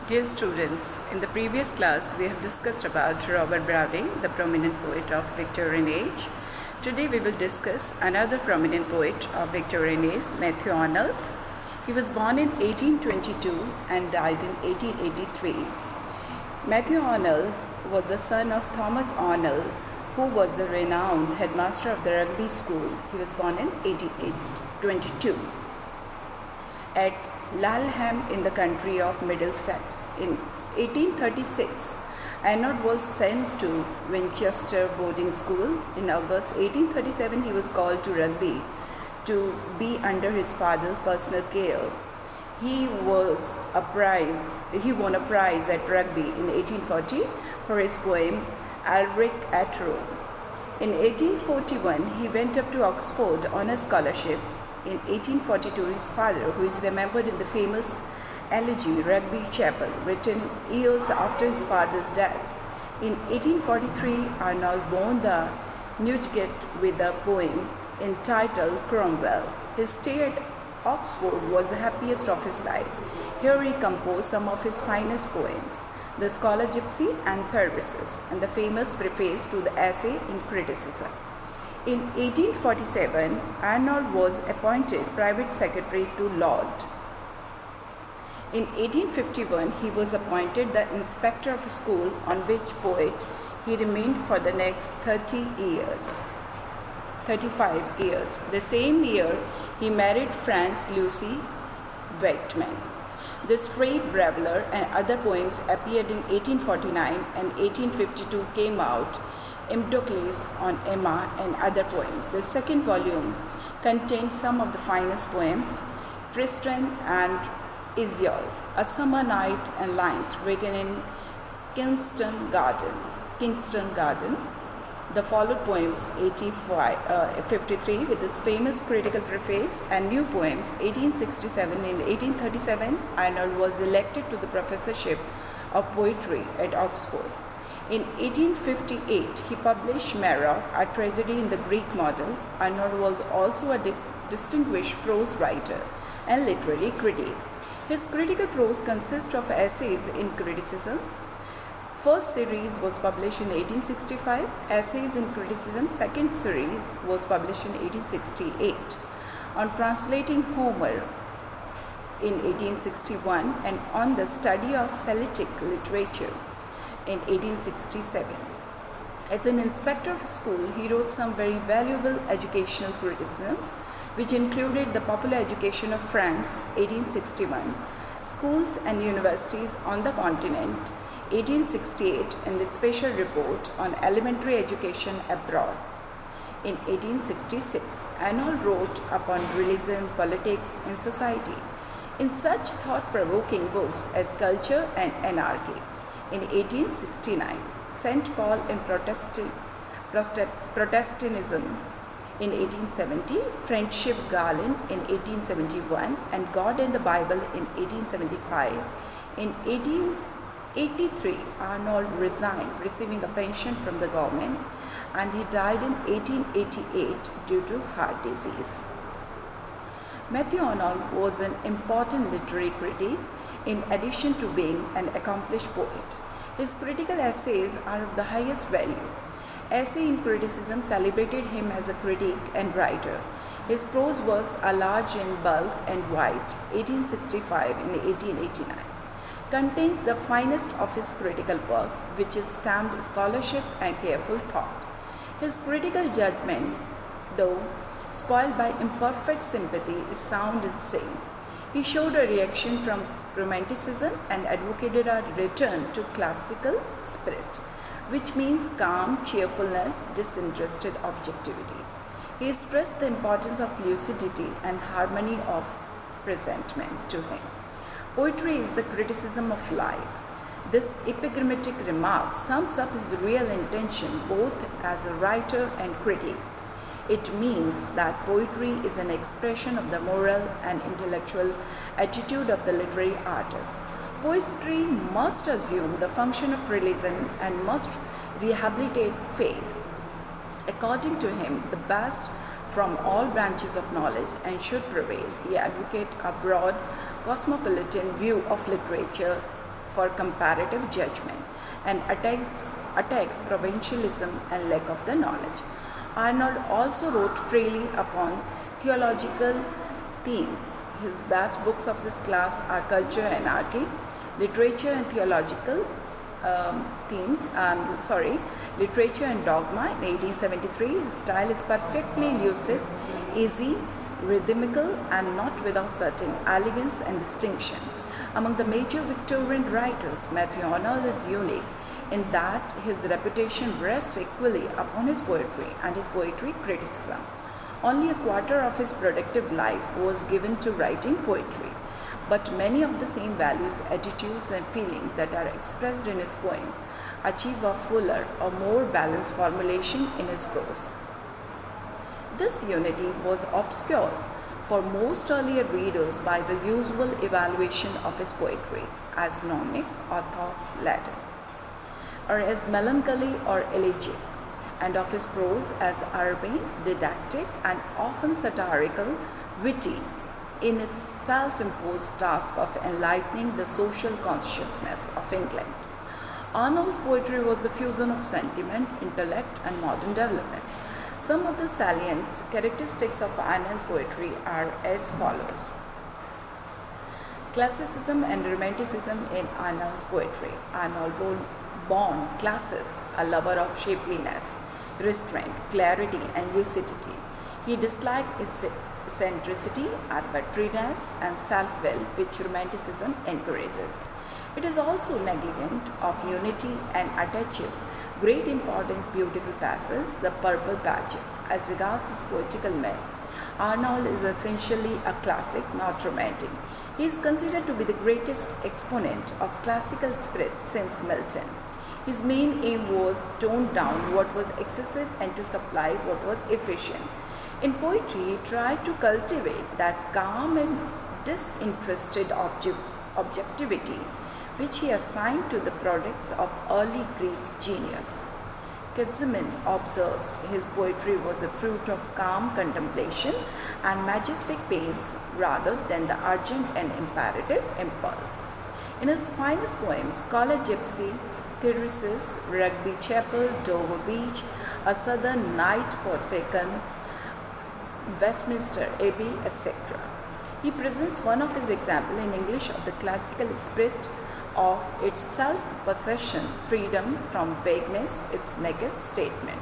Dear students, in the previous class we have discussed about Robert Browning, the prominent poet of Victorian age. Today we will discuss another prominent poet of Victorian age, Matthew Arnold. He was born in 1822 and died in 1883. Matthew Arnold was the son of Thomas Arnold, who was the renowned headmaster of the Rugby School. He was born in 1822 at Laleham in the county of Middlesex. In 1836, Arnold was sent to Winchester boarding school. In August 1837, he was called to Rugby to be under his father's personal care. He won a prize at Rugby in 1840 for his poem Alric at Rome. In 1841, he went up to Oxford on a scholarship. In 1842, his father, who is remembered in the famous elegy Rugby Chapel, written years after his father's death. In 1843, Arnold won the Newdigate with a poem entitled Cromwell. His stay at Oxford was the happiest of his life. Here he composed some of his finest poems, The Scholar Gypsy and Thyrsis, and the famous preface to the Essay in Criticism. In 1847, Arnold was appointed private secretary to Laud. In 1851, he was appointed the inspector of a school on which poet he remained for the next 35 years. The same year, he married Frances Lucy Weightman. The Strayed Reveller and other poems appeared in 1849 and 1852 came out. Empedocles on Emma and other poems. The second volume contained some of the finest poems, Tristan and Isolde, A Summer Night and Lines, written in Kingston Garden. The followed poems, 1853, with its famous critical preface, and new poems, 1867 and 1837. Arnold was elected to the professorship of poetry at Oxford. In 1858, he published Merope, a tragedy in the Greek model. Arnold was also a distinguished prose writer and literary critic. His critical prose consists of essays in criticism. First series was published in 1865. Essays in Criticism, second series was published in 1868. On translating Homer in 1861 and on the study of Celtic literature in 1867. As an inspector of a school, he wrote some very valuable educational criticism, which included The Popular Education of France, 1861, Schools and Universities on the Continent, 1868, and a special report on elementary education abroad. In 1866, Arnold wrote upon religion, politics, and society in such thought-provoking books as Culture and Anarchy. In 1869, St. Paul and Protestantism. In 1870, Friendship Garland in 1871, and God and the Bible in 1875. In 1883, Arnold resigned, receiving a pension from the government, and he died in 1888 due to heart disease. Matthew Arnold was an important literary critic in addition to being an accomplished poet. His critical essays are of the highest value. Essay in Criticism celebrated him as a critic and writer. His prose works are large in bulk and wide, 1865 and 1889. Contains the finest of his critical work, which is stamped scholarship and careful thought. His critical judgment, though spoiled by imperfect sympathy, is sound and sane. He showed a reaction from Romanticism and advocated a return to classical spirit, which means calm, cheerfulness, disinterested objectivity. He stressed the importance of lucidity and harmony of presentment to him. Poetry is the criticism of life. This epigrammatic remark sums up his real intention both as a writer and critic. It means that poetry is an expression of the moral and intellectual attitude of the literary artist. Poetry must assume the function of religion and must rehabilitate faith. According to him, the best from all branches of knowledge and should prevail. He advocated a broad cosmopolitan view of literature, for comparative judgment and attacks provincialism and lack of the knowledge. Arnold also wrote freely upon theological themes. His best books of this class are Culture and Anarchy, Literature and Theological Literature and Dogma in 1873. His style is perfectly lucid, easy, rhythmical, and not without certain elegance and distinction. Among the major Victorian writers, Matthew Arnold is unique in that his reputation rests equally upon his poetry and his poetry criticism. Only a quarter of his productive life was given to writing poetry, but many of the same values, attitudes, and feelings that are expressed in his poem achieve a fuller or more balanced formulation in his prose. This unity was obscured for most earlier readers by the usual evaluation of his poetry as gnomic or thoughts laden, or as melancholy or elegiac, and of his prose as urbane, didactic, and often satirical, witty, in its self-imposed task of enlightening the social consciousness of England. Arnold's poetry was the fusion of sentiment, intellect, and modern development. Some of the salient characteristics of Arnold poetry are as follows. Classicism and Romanticism in Arnold's poetry. Arnold, born classicist, a lover of shapeliness, restraint, clarity, and lucidity. He disliked eccentricity, arbitrariness, and self-will, which Romanticism encourages. It is also negligent of unity and attaches great importance beautiful passages, the purple patches. As regards his poetical myth, Arnold is essentially a classic, not romantic. He is considered to be the greatest exponent of classical spirit since Milton. His main aim was to tone down what was excessive and to supply what was efficient. In poetry, he tried to cultivate that calm and disinterested objectivity which he assigned to the products of early Greek genius. Casamin observes his poetry was a fruit of calm contemplation and majestic pace rather than the urgent and imperative impulse. In his finest poems, Scholar Gypsy, Theresis, Rugby Chapel, Dover Beach, A Southern Night Forsaken, Westminster Abbey, etc., he presents one of his examples in English of the classical spirit of its self-possession, freedom from vagueness, its naked statement.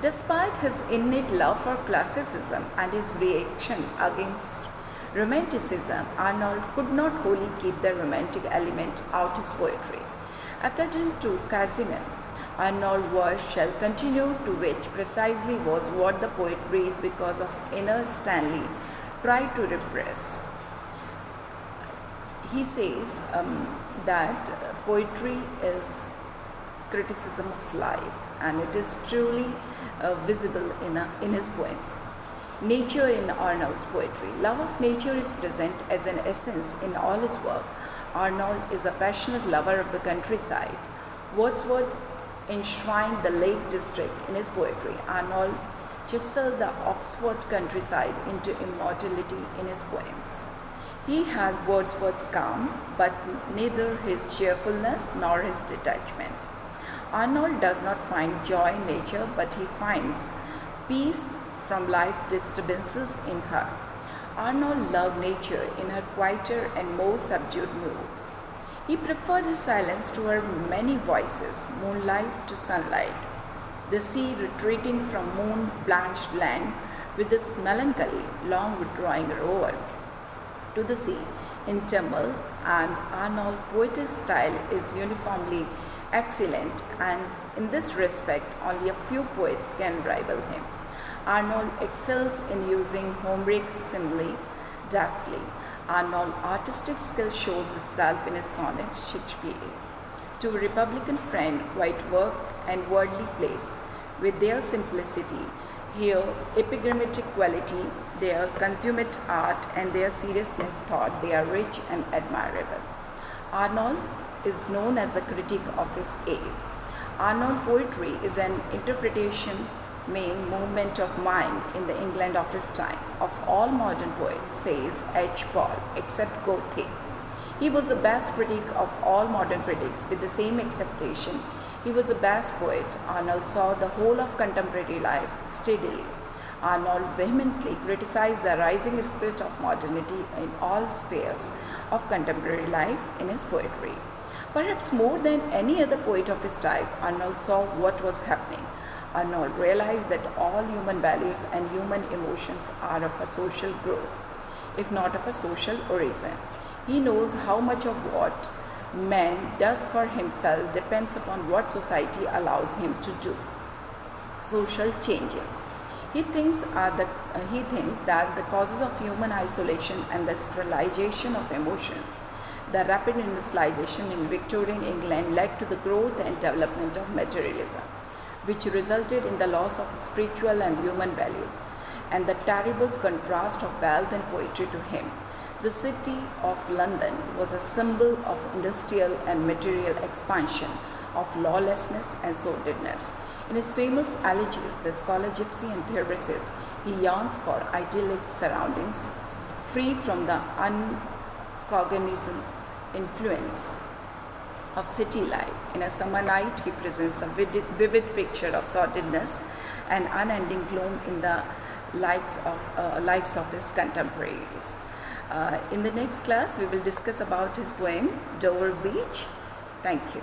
Despite his innate love for classicism and his reaction against Romanticism, Arnold could not wholly keep the romantic element out his poetry. According to Casamin, Arnold's verse shall continue, to which precisely was what the poet read because of inner Stanley tried to repress. He says that poetry is criticism of life, and it is truly visible in his poems. Nature in Arnold's poetry. Love of nature is present as an essence in all his work. Arnold is a passionate lover of the countryside. Wordsworth enshrined the Lake District in his poetry. Arnold chiseled the Oxford countryside into immortality in his poems. He has Wordsworth's calm, but neither his cheerfulness nor his detachment. Arnold does not find joy in nature, but he finds peace from life's disturbances in her. Arnold loved nature in her quieter and more subdued moods. He preferred her silence to her many voices, moonlight to sunlight. The sea retreating from moon-blanched land with its melancholy, long withdrawing roar to the sea in turmoil, and Arnold's poetic style is uniformly excellent, and in this respect only a few poets can rival him. Arnold excels in using Homeric simile deftly. Arnold's artistic skill shows itself in his sonnet Shakespeare. To a Republican friend, quite worked and worldly plays, with their simplicity, here epigrammatic quality, their consummate art, and their seriousness thought they are rich and admirable. Arnold is known as a critic of his age. Arnold poetry is an interpretation main movement of mind in the England of his time. Of all modern poets, says H. Paul, except Goethe, He was the best critic of all modern critics, with the same acceptation. He was the best poet. Arnold saw the whole of contemporary life steadily. Arnold vehemently criticized the rising spirit of modernity in all spheres of contemporary life in his poetry. Perhaps more than any other poet of his type, Arnold saw what was happening. Arnold realized that all human values and human emotions are of a social growth, if not of a social origin. He knows how much of what man does for himself depends upon what society allows him to do. Social changes. He thinks that the causes of human isolation and the sterilization of emotion, the rapid industrialization in Victorian England led to the growth and development of materialism, which resulted in the loss of spiritual and human values, and the terrible contrast of wealth and poetry to him. The city of London was a symbol of industrial and material expansion, of lawlessness and sordidness. In his famous elegies, The Scholar Gypsy and Theresis, he yearns for idyllic surroundings, free from the uncognizant influence of city life. In A Summer Night, he presents a vivid picture of sordidness and unending gloom in the lives of his contemporaries. In the next class, we will discuss about his poem, Dover Beach. Thank you.